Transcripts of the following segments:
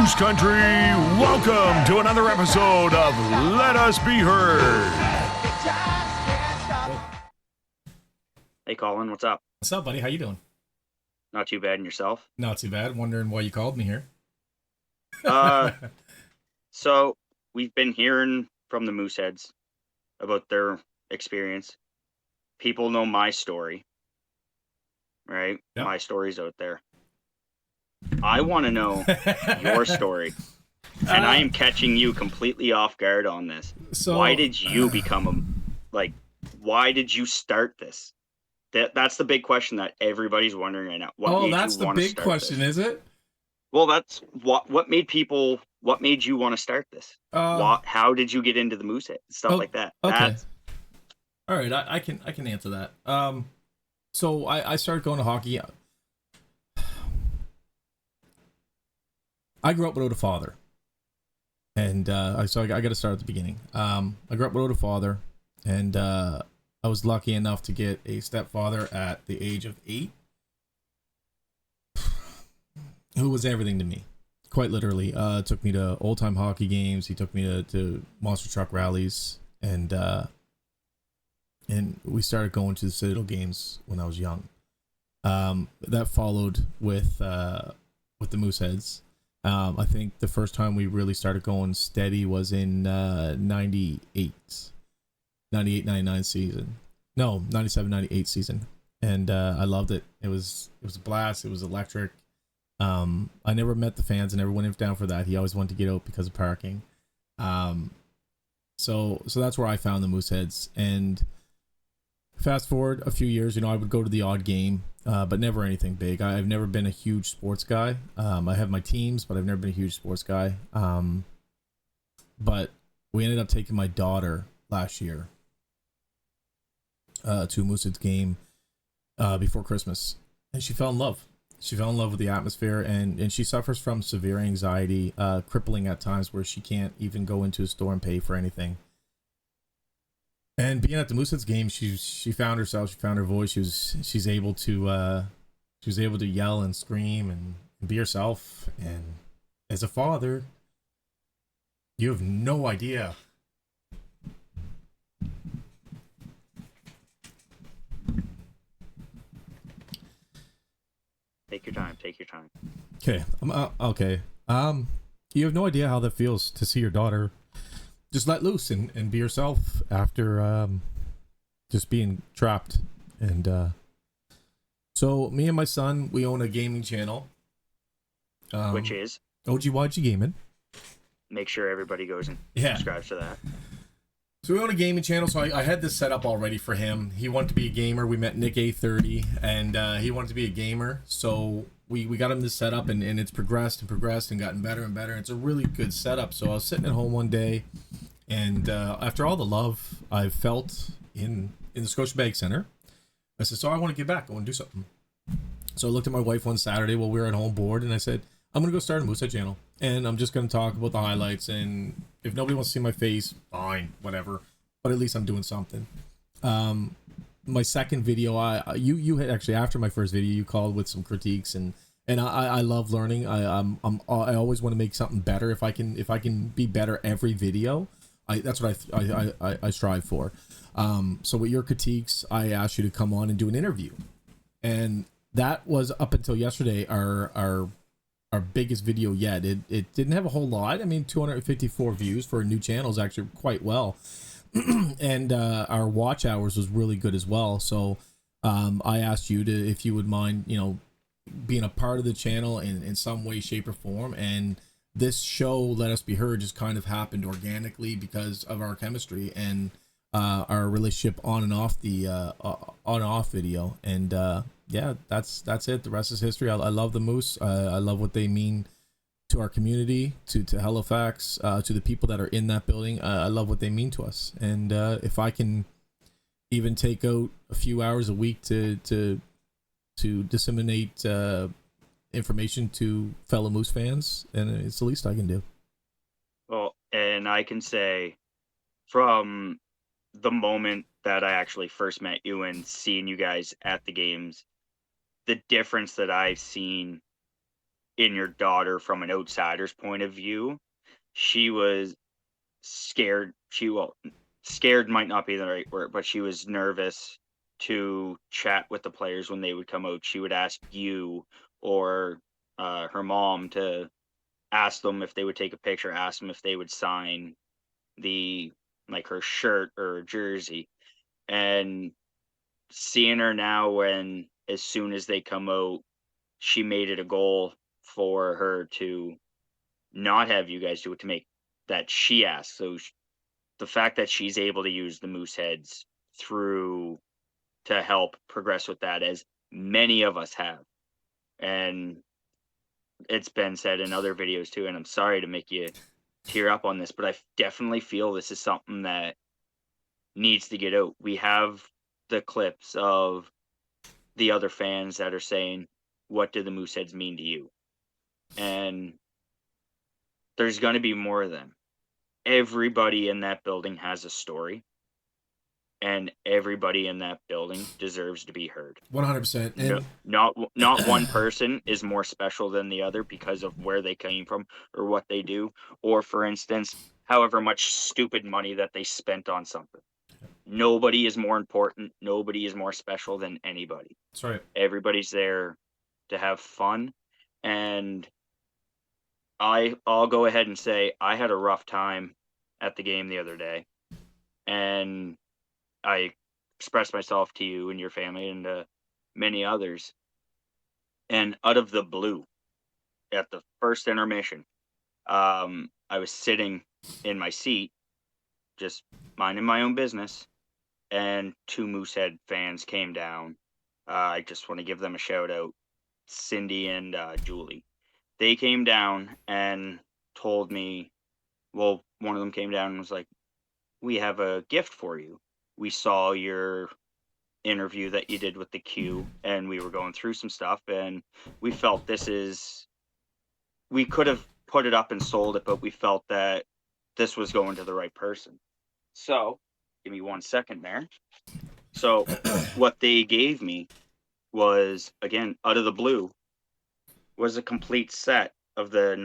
Moose Country, welcome to another episode of Let Us Be Heard. Hey, Colin, what's up? What's up, buddy? How you doing? Not too bad, and yourself? Not too bad. Wondering why you called me here. So we've been hearing from the Mooseheads about their experience. People know my story, right? Yep. My story's out there. I want to know your story, and I am catching you completely off guard on this. So, why did you become why did you start this? That's the big question that everybody's wondering right now. That's the big question, is it? Well, that's what made you want to start this? How did you get into the Moosehead? Stuff like that. Okay. All right, I can answer that. So I started going to hockey. I grew up without a father, and I got to start at the beginning. I grew up without a father, and I was lucky enough to get a stepfather at the age of 8, who was everything to me, quite literally. Took me to old time hockey games. He took me to monster truck rallies, and we started going to the Citadel games when I was young. That followed with the Mooseheads. I think the first time we really started going steady was in 98, 99 season. No, 97, 98 season. And I loved it. It was a blast. It was electric. I never met the fans. I never went down for that. He always wanted to get out because of parking. So that's where I found the Mooseheads. And fast forward a few years, I would go to the odd game, but never anything big. I've never been a huge sports guy. I have my teams, but I've never been a huge sports guy. But we ended up taking my daughter last year to a Mooseheads game before Christmas, and she fell in love. She fell in love with the atmosphere, and she suffers from severe anxiety, crippling at times, where she can't even go into a store and pay for anything. And being at the Mooseheads game, she found herself. She found her voice. She was able to yell and scream and be herself. And as a father, you have no idea. Take your time. Take your time. Okay. Okay. You have no idea how that feels to see your daughter just let loose and be herself after just being trapped. And so me and my son, we own a gaming channel, Which is OGYG Gaming. make sure everybody goes and subscribes to that. So we own a gaming channel, so I had this set up already for him. He wanted to be a gamer. We met Nick A30, and he wanted to be a gamer. So we got him this setup, and it's progressed and gotten better and better. It's a really good setup. So I was sitting at home one day, and after all the love I've felt in the Scotiabank Center, I said, so I want to give back. I want to do something. So I looked at my wife one Saturday while we were at home bored, and I said, I'm going to go start a Moosehead channel, and I'm just going to talk about the highlights, and if nobody wants to see my face, fine, whatever, but at least I'm doing something. My second video, you had actually, after my first video, you called with some critiques, and I love learning. I always want to make something better. If I can be better every video, that's what I strive for. So with your critiques, I asked you to come on and do an interview, and that was up until yesterday our biggest video yet. It didn't have a whole lot. I mean, 254 views for a new channel is actually quite well. And our watch hours was really good as well. So I asked you if you would mind, being a part of the channel in some way, shape, or form. And this show, Let Us Be Heard, just kind of happened organically because of our chemistry and our relationship on and off the on and off video. And yeah, that's it. The rest is history. I love the Moose. I love what they mean to our community, to Halifax, to the people that are in that building. I love what they mean to us. And if I can even take out a few hours a week to disseminate information to fellow Moose fans, and it's the least I can do. Well, and I can say from the moment that I actually first met you and seeing you guys at the games, the difference that I've seen in your daughter from an outsider's point of view. She was scared. Scared might not be the right word, but she was nervous to chat with the players when they would come out. She would ask you or her mom to ask them if they would take a picture, ask them if they would sign her shirt or jersey. And seeing her now, when as soon as they come out, she made it a goal for her to not have you guys do it, to make that she asks. So the fact that she's able to use the Mooseheads through to help progress with that, as many of us have, and it's been said in other videos too, and I'm sorry to make you tear up on this, but I definitely feel this is something that needs to get out. We have the clips of the other fans that are saying, what do the Mooseheads mean to you? And there's going to be more of them. Everybody in that building has a story, and everybody in that building deserves to be heard. 100%. And not one person is more special than the other because of where they came from or what they do, or, for instance, however much stupid money that they spent on something. Nobody is more important. Nobody is more special than anybody. That's right. Everybody's there to have fun. And I'll go ahead and say I had a rough time at the game the other day. And I expressed myself to you and your family and many others. And out of the blue, at the first intermission, I was sitting in my seat, just minding my own business, and two Moosehead fans came down. I just want to give them a shout out, Cindy and Julie. They came down and told me, well, one of them came down and was like, we have a gift for you. We saw your interview that you did with the Q, and we were going through some stuff, and we felt we could have put it up and sold it, but we felt that this was going to the right person. So, give me 1 second there. So, what they gave me was, again, out of the blue, was a complete set of the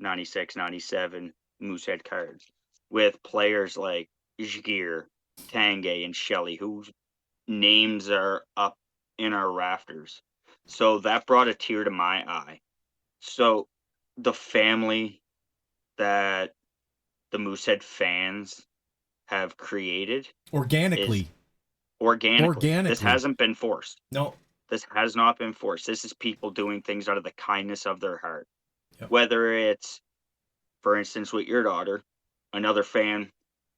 1996-97 Moosehead cards with players like Jagir, Tanguay, and Shelley, whose names are up in our rafters. So that brought a tear to my eye. So the family that the Moosehead fans have created Organically. This hasn't been forced. No. This has not been forced. This is people doing things out of the kindness of their heart. Yep. Whether it's, for instance, with your daughter, another fan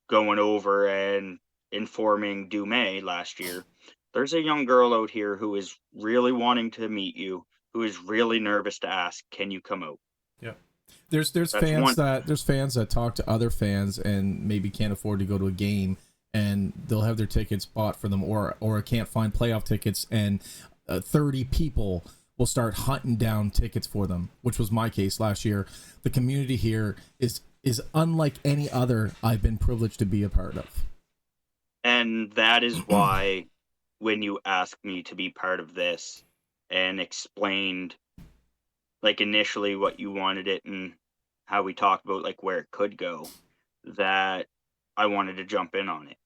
going over and informing Dumais last year, there's a young girl out here who is really wanting to meet you, who is really nervous to ask, can you come out? Yeah. There's fans that talk to other fans and maybe can't afford to go to a game, and they'll have their tickets bought for them, or can't find playoff tickets, and 30 people will start hunting down tickets for them, which was my case last year. The community here is unlike any other I've been privileged to be a part of. And that is why when you asked me to be part of this and explained, like, initially what you wanted it and how we talked about, like, where it could go, that I wanted to jump in on it.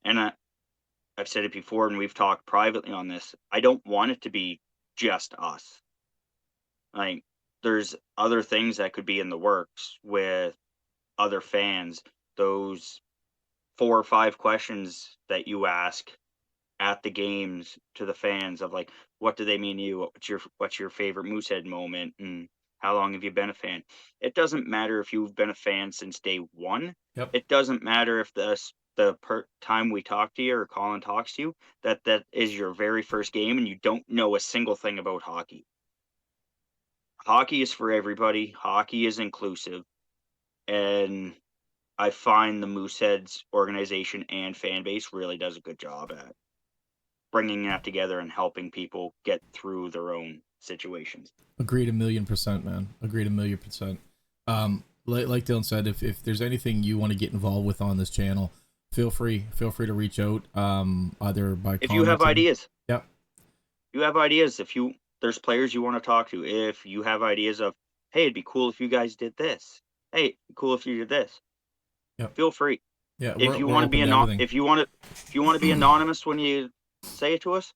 And I've said it before, and we've talked privately on this, I don't want it to be just us. Like, there's other things that could be in the works with other fans. Those 4 or 5 questions that you ask at the games to the fans of, like, what do they mean to you? What's your favorite Moosehead moment? And how long have you been a fan? It doesn't matter if you've been a fan since day one. Yep. It doesn't matter if the time we talk to you or Colin talks to you, that is your very first game and you don't know a single thing about hockey. Hockey is for everybody. Hockey is inclusive. And I find the Mooseheads organization and fan base really does a good job at bringing that together and helping people get through their own situations. Agreed 1,000,000%, man. Agreed 1,000,000%. Like Dylan said, if there's anything you want to get involved with on this channel, feel free to reach out. Either by if you have ideas. Yep. You have ideas. there's players you want to talk to, if you have ideas of, hey, it'd be cool if you guys did this. Hey, it'd be cool if you did this. Yep. Feel free. Yeah, If you we're want to be open to everything. if you want to be anonymous when you say it to us,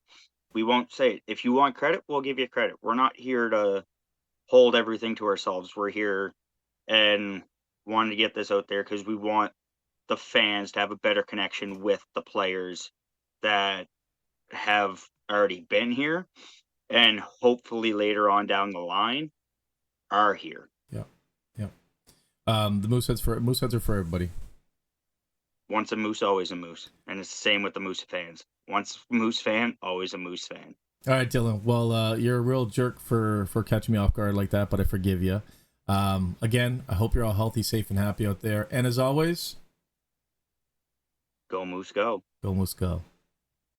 we won't say it. If you want credit, we'll give you credit. We're not here to hold everything to ourselves. We're here and wanted to get this out there because we want the fans to have a better connection with the players that have already been here, and hopefully later on down the line are here. Yeah, yeah. The moose heads are for everybody. Once a moose, always a moose, and it's the same with the Moose fans. Once a Moose fan, always a Moose fan. All right, Dylan. Well, you're a real jerk for catching me off guard like that, but I forgive you. Again, I hope you're all healthy, safe, and happy out there. And as always, Go Moose, go. go Moose, go.